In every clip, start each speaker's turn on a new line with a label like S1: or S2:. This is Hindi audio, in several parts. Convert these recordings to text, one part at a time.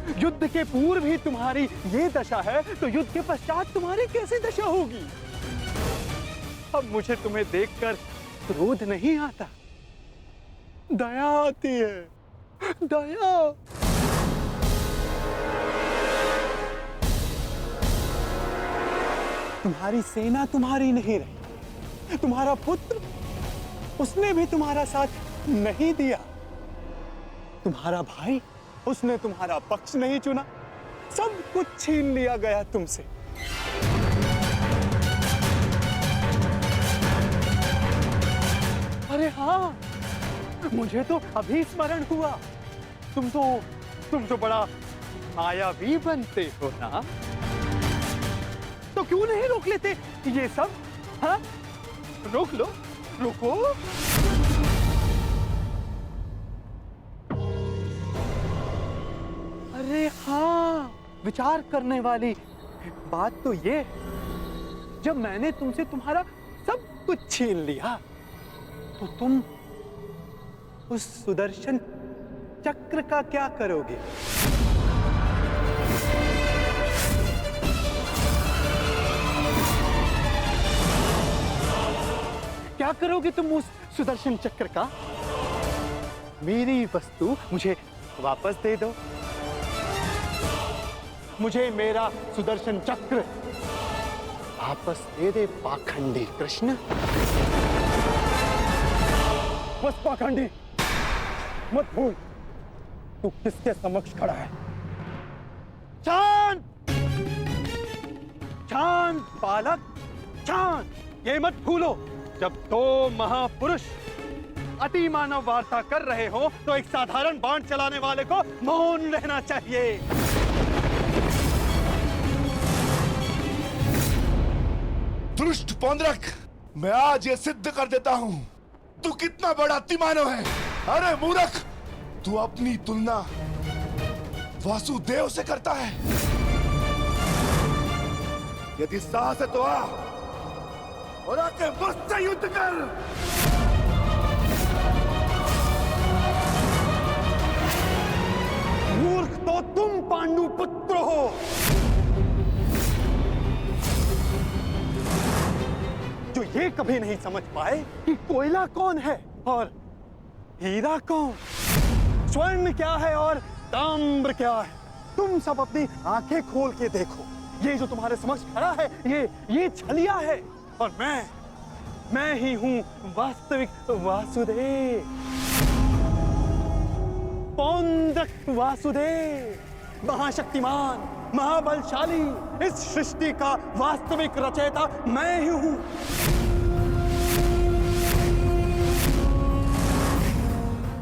S1: युद्ध के पूर्व ही तुम्हारी ये दशा है, तो युद्ध के पश्चात तुम्हारी कैसी दशा होगी? अब मुझे तुम्हें देखकर क्रोध नहीं आता, दया आती है, दया। तुम्हारी सेना तुम्हारी नहीं रही, तुम्हारा पुत्र, उसने भी तुम्हारा साथ नहीं दिया। तुम्हारा भाई, उसने तुम्हारा पक्ष नहीं चुना। सब कुछ छीन लिया गया तुमसे। अरे हाँ, मुझे तो अभी स्मरण हुआ। तुम तो बड़ा मायावी बनते हो ना, तो क्यों नहीं रोक लेते ये सब? हाँ, रोक लो, रुको। अरे हाँ, विचार करने वाली बात तो ये है, जब मैंने तुमसे तुम्हारा सब कुछ छीन लिया, तो तुम उस सुदर्शन चक्र का क्या करोगे? क्या करोगे तुम उस सुदर्शन चक्र का? मेरी वस्तु मुझे वापस दे दो। मुझे मेरा सुदर्शन चक्र वापस दे दे पाखंडी कृष्ण। बस पाखंडी, मत भूल तू किसके समक्ष खड़ा है। शांत, शांत बालक, शांत। ये मत भूलो, जब दो महापुरुष अति मानव वार्ता कर रहे हो, तो एक साधारण बाण चलाने वाले को मौन रहना चाहिए।
S2: दुष्ट पौंड्रक, मैं आज ये सिद्ध कर देता हूं तू कितना बड़ा अतिमानव है। अरे मूर्ख, तू अपनी तुलना वासुदेव से करता है। यदि साहस है तो आ और आके मुझसे युद्ध कर।
S1: मूर्ख तो तुम पांडु पुत्र हो। जो ये कभी नहीं समझ पाए कि कोयला कौन है और हीरा कौन, स्वर्ण क्या है और ताम्र क्या है। तुम सब अपनी आंखें खोल के देखो, ये जो तुम्हारे समक्ष खड़ा है, ये छलिया है, और मैं ही हूं वास्तविक वासुदेव, पौंड्रक वासुदेव, महाशक्तिमान, महाबलशाली। इस सृष्टि का वास्तविक रचयिता मैं ही हूं।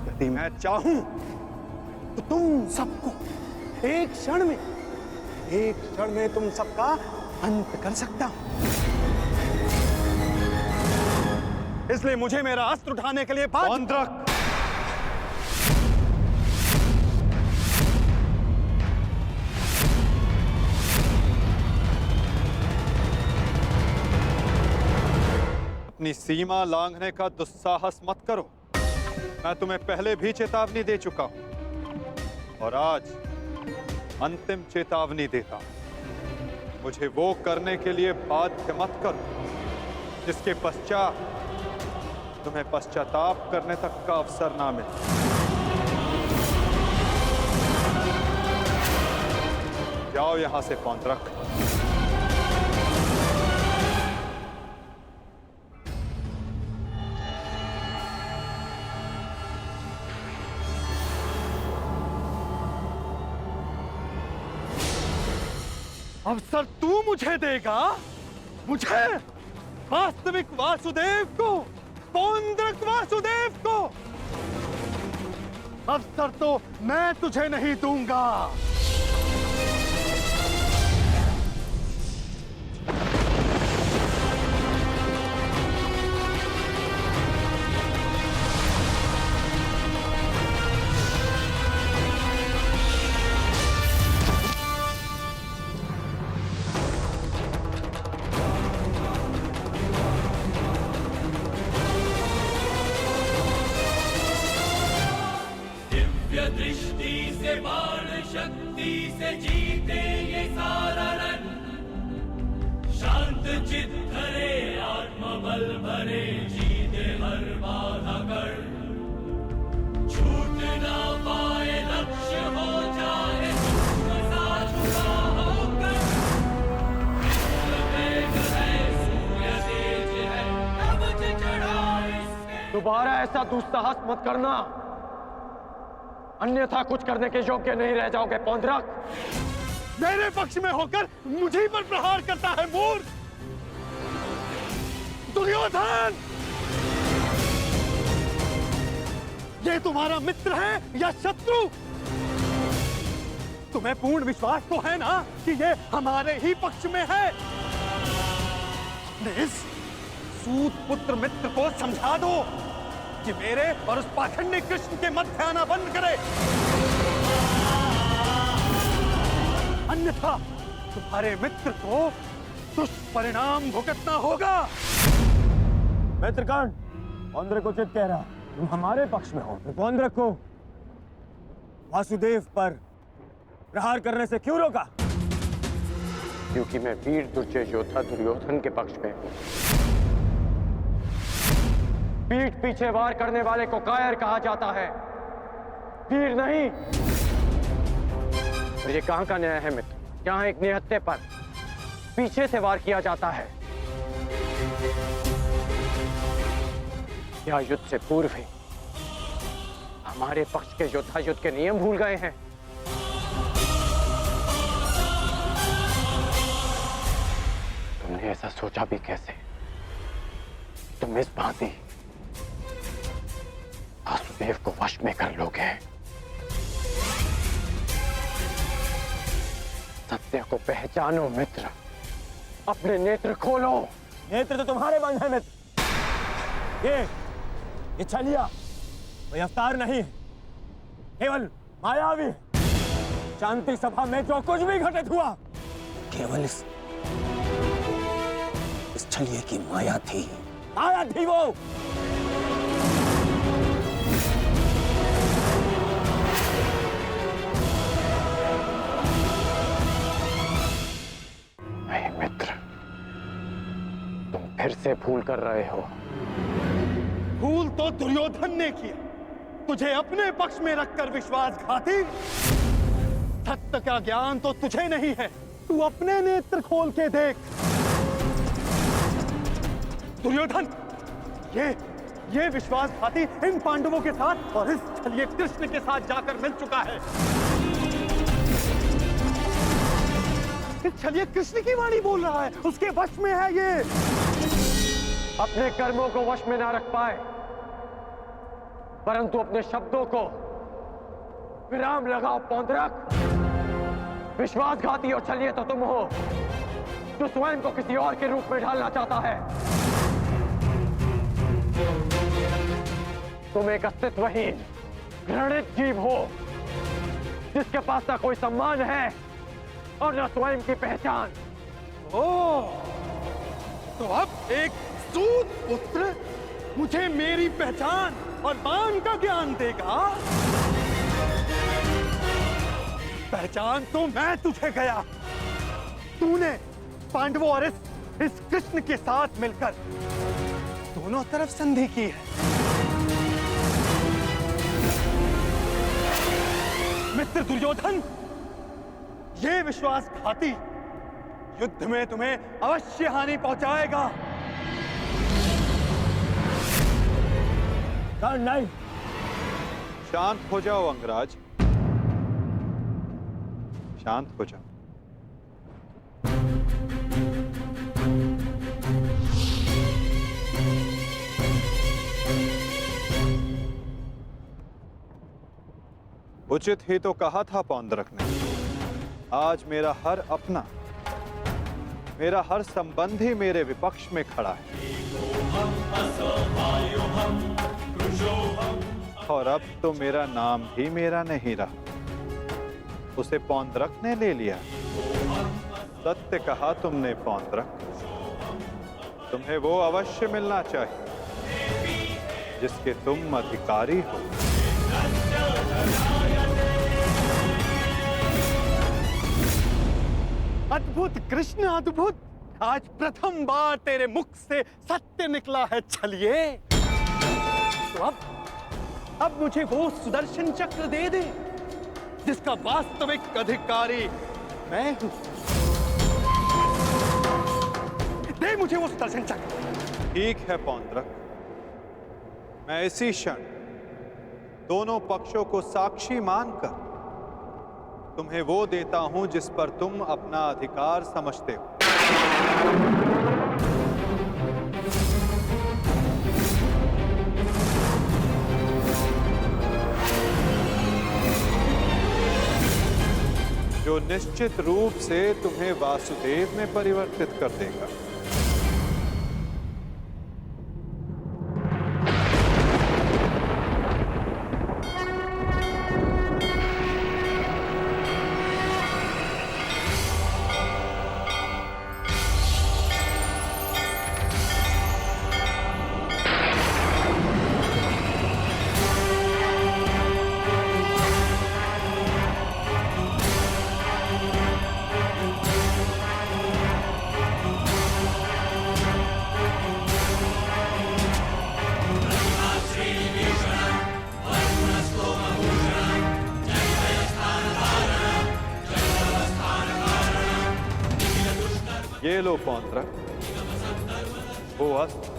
S1: यदि मैं चाहूं तो तुम सबको एक क्षण में तुम सबका अंत कर सकता हूं। इसलिए मुझे मेरा अस्त्र उठाने के लिए पौंड्रक, अपनी सीमा लांघने का दुस्साहस मत करो। मैं तुम्हें पहले भी चेतावनी दे चुका हूं और आज अंतिम चेतावनी देता हूं। मुझे वो करने के लिए बाध्य मत करो जिसके पश्चात तुम्हें पश्चाताप करने तक का अवसर ना मिले। जाओ यहां से पौंड्रक। अवसर तू मुझे देगा, मुझे, वास्तविक वासुदेव को, पौंड्रक वासुदेव को। अवसर तो मैं तुझे नहीं दूंगा।
S3: दृष्टि से बाण शक्ति से जीते ये सारा रण, शांत चित धरे आत्मबल भरे, जीते हर बाधा कर, छूट ना पाए लक्ष्य हो जाए सूक्ष्म सा छुपा होकर, विश्व वेग है सूर्य तेज है कवच चढ़ा इसके।
S4: दोबारा ऐसा दुस्साहस मत करना, अन्यथा कुछ करने के योग्य नहीं रह जाओगे पौंड्रक।
S1: मेरे पक्ष में होकर मुझे पर प्रहार करता है मूर्ख दुर्योधन। ये तुम्हारा मित्र है या शत्रु? तुम्हें पूर्ण विश्वास तो है ना कि ये हमारे ही पक्ष में है। अपने इस सूत पुत्र मित्र को समझा दो कि मेरे और उस पाखंडी कृष्ण के मध्य आना बंद करे, अन्यथा तुम्हारे मित्र को दुष्परिणाम भुगतना होगा।
S4: मित्रकर्ण, पौंड्रक को चित कह रहा, तुम हमारे पक्ष में हो, तो पौंड्रक को वासुदेव पर प्रहार करने से क्यों रोका? क्योंकि मैं वीर दुर्जय योद्धा दुर्योधन के पक्ष में हूं। पीठ पीछे वार करने वाले को कायर कहा जाता है, वीर नहीं। और ये कहां का न्याय है मित्र? जहां एक निहत्थे पर पीछे से वार किया जाता है, या युद्ध से पूर्व ही हमारे पक्ष के योद्धा युद्ध के नियम भूल गए हैं? तुमने ऐसा सोचा भी कैसे? तुम इस भांति वासुदेव को वश में कर लोगे? सत्य को पहचानो मित्र, अपने नेत्र खोलो। नेत्र तो तुम्हारे बंद है मित्र। ये छलिया कोई अवतार नहीं है, केवल मायावी। शांति सभा में जो कुछ भी घटित हुआ केवल इस छलिए की माया थी। माया थी वो। मित्र, तुम फिर से भूल कर रहे हो।
S1: भूल तो दुर्योधन ने किया, तुझे अपने पक्ष में रखकर विश्वासघाती। सत्य का ज्ञान तो तुझे नहीं है, तू अपने नेत्र खोल के देख। दुर्योधन, ये विश्वासघाती इन पांडवों के साथ और इस छलिए कृष्ण के साथ जाकर मिल चुका है। इस छलिए कृष्ण की वाणी बोल रहा है, उसके वश में है ये।
S4: अपने कर्मों को वश में ना रख पाए, परंतु अपने शब्दों को विराम लगाओ पौंड्रक। विश्वासघाती और छलिए तो तुम हो, जो स्वयं को किसी और के रूप में ढालना चाहता है। तुम एक अस्तित्वहीन घृणित जीव हो, जिसके पास ना कोई सम्मान है और न स्वयं की पहचान।
S1: ओह, तो अब एक सूत पुत्र मुझे मेरी पहचान और मान का ज्ञान देगा। पहचान तो मैं तुझे गया। तूने पांडवों और इस कृष्ण के साथ मिलकर दोनों तरफ संधि की है। मित्र दुर्योधन, ये विश्वासघाती युद्ध में तुम्हें अवश्य हानि पहुंचाएगा।
S4: नहीं,
S1: शांत हो जाओ अंगराज, शांत हो जाओ। उचित ही तो कहा था पौंड्रक ने। आज मेरा हर अपना, मेरा हर संबंधी मेरे विपक्ष में खड़ा है, और अब तो मेरा नाम भी मेरा नहीं रहा, उसे पौंड्रक ने ले लिया। सत्य कहा तुमने पौंड्रक, तुम्हें वो अवश्य मिलना चाहिए जिसके तुम अधिकारी हो। अद्भुत कृष्ण अद्भुत, आज प्रथम बार तेरे मुख से सत्य निकला है छलिए। तो अब मुझे वो सुदर्शन चक्र दे दे जिसका वास्तविक अधिकारी मैं हूं। दे मुझे वो सुदर्शन चक्र। ठीक है पौंड्रक, मैं इसी क्षण दोनों पक्षों को साक्षी मानकर तुम्हें वो देता हूं जिस पर तुम अपना अधिकार समझते हो। जो निश्चित रूप से तुम्हें वासुदेव में परिवर्तित कर देगा। ये लो पौंड्रक, वो अस्त्र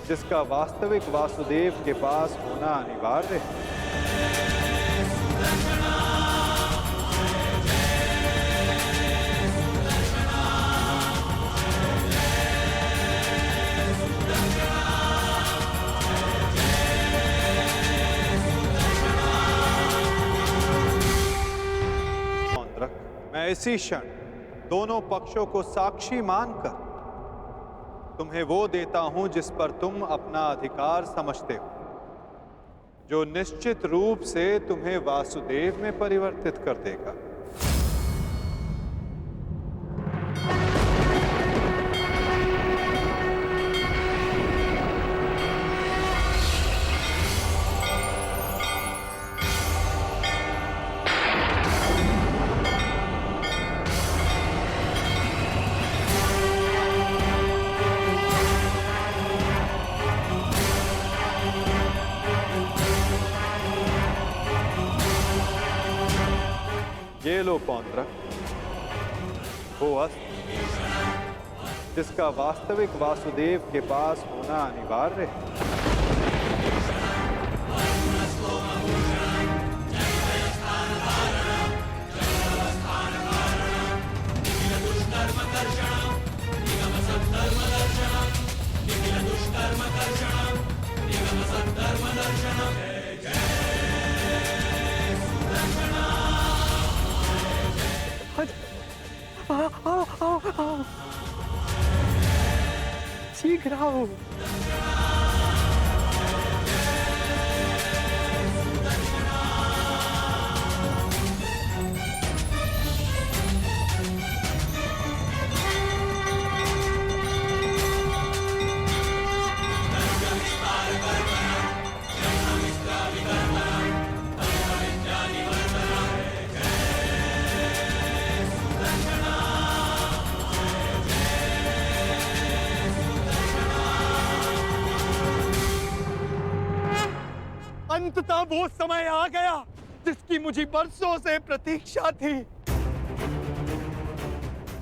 S1: जिसका वास्तविक वासुदेव के पास होना अनिवार्य है। पौंड्रक, मैं इसी क्षण दोनों पक्षों को साक्षी मानकर तुम्हें वो देता हूं जिस पर तुम अपना अधिकार समझते हो, जो निश्चित रूप से तुम्हें वासुदेव में परिवर्तित कर देगा। ये लो पौंड्रक, वो अस्त्र जिसका वास्तविक वासुदेव के पास होना अनिवार्य है।
S4: शीघ्र आओ। अंततः वो समय आ गया जिसकी मुझे बरसों से प्रतीक्षा थी।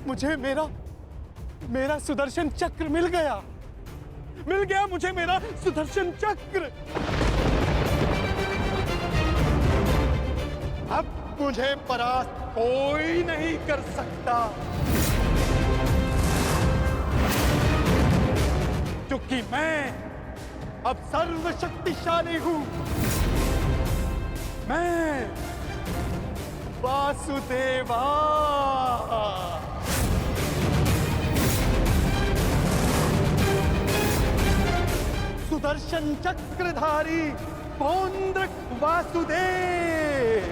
S4: मुझे मेरा सुदर्शन चक्र मिल गया मुझे मेरा सुदर्शन चक्र। अब मुझे परास्त कोई नहीं कर सकता, क्योंकि मैं अब सर्वशक्तिशाली हूं। मैं वासुदेवा। सुदर्शन चक्रधारी पौंड्रक वासुदेव।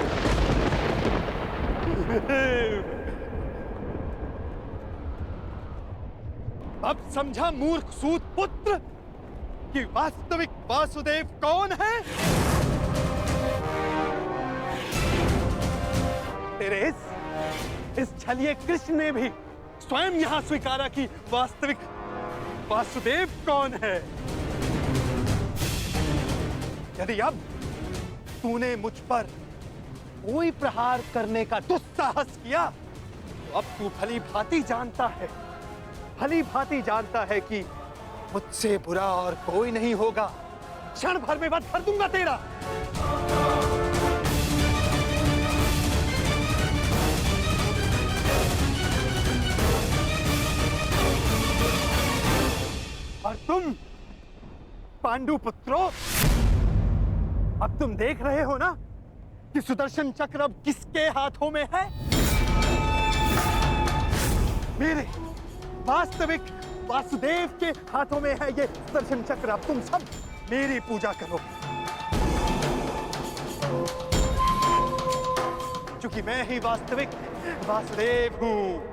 S4: अब समझा मूर्ख सूत पुत्र कि वास्तविक वासुदेव कौन है? तेरे
S1: इस छलिए कृष्ण ने भी स्वयं यहां स्वीकारा कि वास्तविक वासुदेव कौन है। यदि अब तूने मुझ पर कोई प्रहार करने का दुस्साहस किया तो अब तू भली भांति जानता है कि मुझसे बुरा और कोई नहीं होगा। क्षण भर में वध कर दूंगा तेरा। और तुम पांडु पुत्रों, अब तुम देख रहे हो ना कि सुदर्शन चक्र अब किसके हाथों में है। मेरे वास्तविक वासुदेव के हाथों में है ये सुदर्शन चक्र। अब तुम सब मेरी पूजा करो, क्योंकि मैं ही वास्तविक वासुदेव हूं।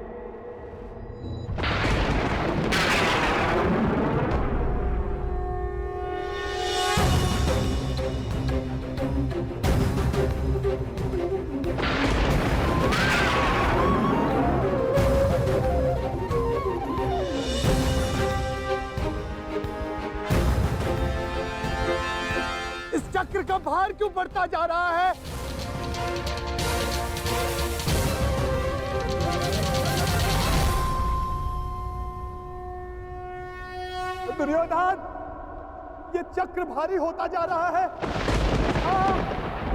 S1: चक्र का भार क्यों बढ़ता जा रहा है? दुर्योधन, ये चक्र भारी होता जा रहा है।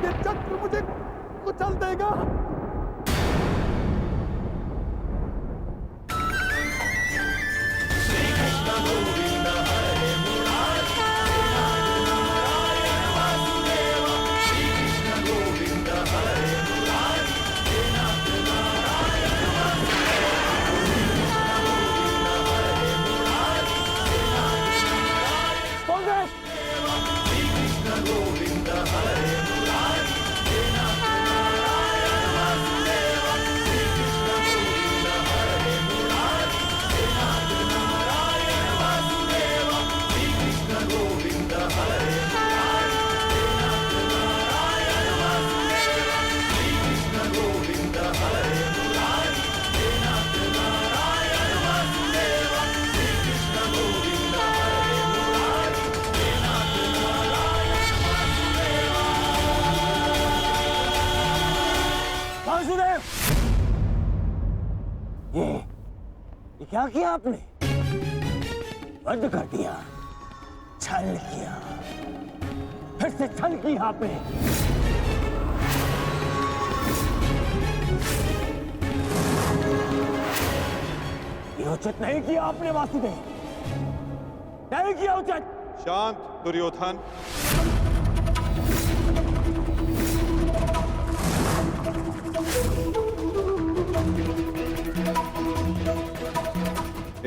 S1: ये चक्र मुझे कुचल देगा। ये क्या किया आपने? वध कर दिया, छल किया, फिर से छल किया आपने। ये उचित नहीं किया आपने वासुदेव, नहीं किया उचित। शांत दुर्योधन।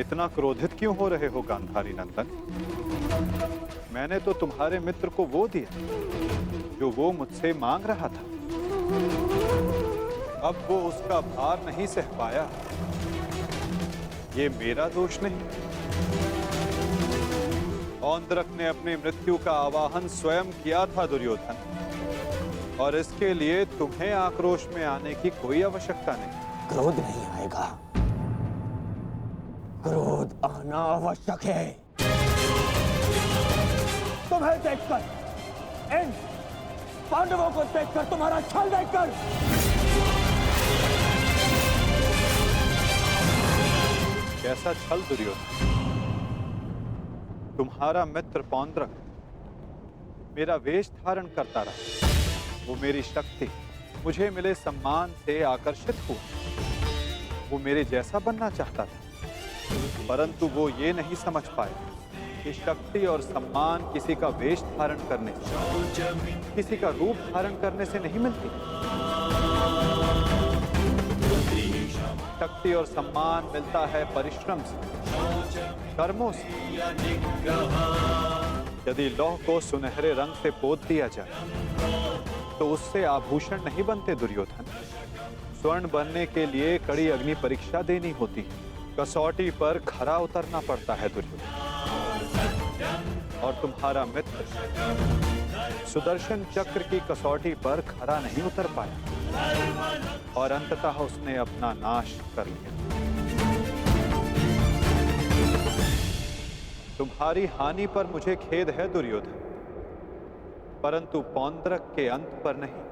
S1: इतना क्रोधित क्यों हो रहे हो गांधारी नंदन? मैंने तो तुम्हारे मित्र को वो दिया जो वो मुझसे मांग रहा था। अब वो उसका भार नहीं सह पाया, ये मेरा दोष नहीं। औंद्रक ने अपनी मृत्यु का आवाहन स्वयं किया था दुर्योधन, और इसके लिए तुम्हें आक्रोश में आने की कोई आवश्यकता नहीं।
S4: क्रोध नहीं आएगा, क्रोध आना आवश्यक है। तुम्हें देखकर, इन पांडवों को देखकर, तुम्हारा छल देखकर
S1: कैसा छल दुर्योधन? तुम्हारा मित्र पौंद्रक मेरा वेश धारण करता रहा, वो मेरी शक्ति, मुझे मिले सम्मान से आकर्षित हुआ। वो मेरे जैसा बनना चाहता था, परंतु वो ये नहीं समझ पाए कि शक्ति और सम्मान किसी का वेश धारण करने, किसी का रूप धारण करने से नहीं मिलती। शक्ति और सम्मान मिलता है परिश्रम से, कर्मों से। यदि लौह को सुनहरे रंग से पोत दिया जाए तो उससे आभूषण नहीं बनते दुर्योधन। स्वर्ण बनने के लिए कड़ी अग्नि परीक्षा देनी होती है, कसौटी पर खरा उतरना पड़ता है दुर्योधन। और तुम्हारा मित्र सुदर्शन चक्र की कसौटी पर खरा नहीं उतर पाया। और अंततः उसने अपना नाश कर लिया। तुम्हारी हानि पर मुझे खेद है दुर्योधन, परंतु पौंद्रक के अंत पर नहीं,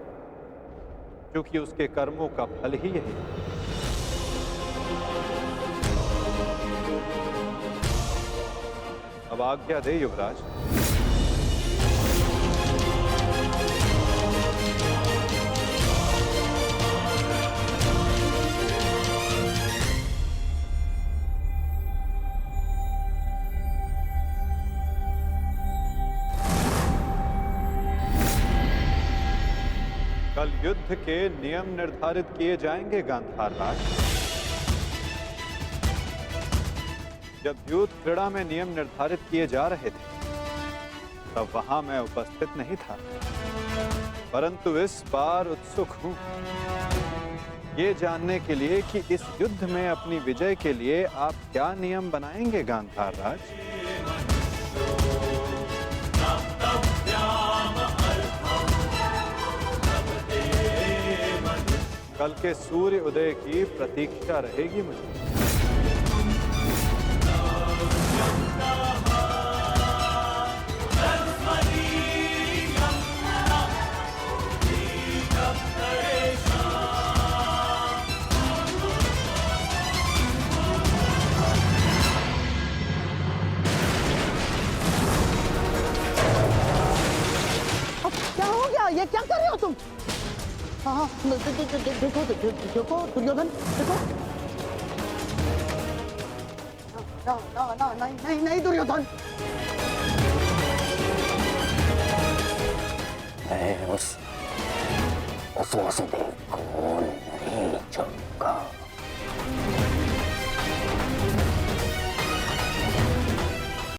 S1: क्योंकि उसके कर्मों का फल ही यही है। अब आज्ञा दे युवराज। कल युद्ध के नियम निर्धारित किए जाएंगे गांधार राज। जब युद्ध क्रीड़ा में नियम निर्धारित किए जा रहे थे तब वहां मैं उपस्थित नहीं था, परंतु इस बार उत्सुक हूं ये जानने के लिए कि इस युद्ध में अपनी विजय के लिए आप क्या नियम बनाएंगे गांधार राज। कल के सूर्य उदय की प्रतीक्षा रहेगी मुझे।
S5: क्या हो गया? ये क्या कर रहे हो तुम? हाँ, देखो दुर्योधन, देखो। नहीं दुर्योधन।
S6: मैं उस वासुदेव को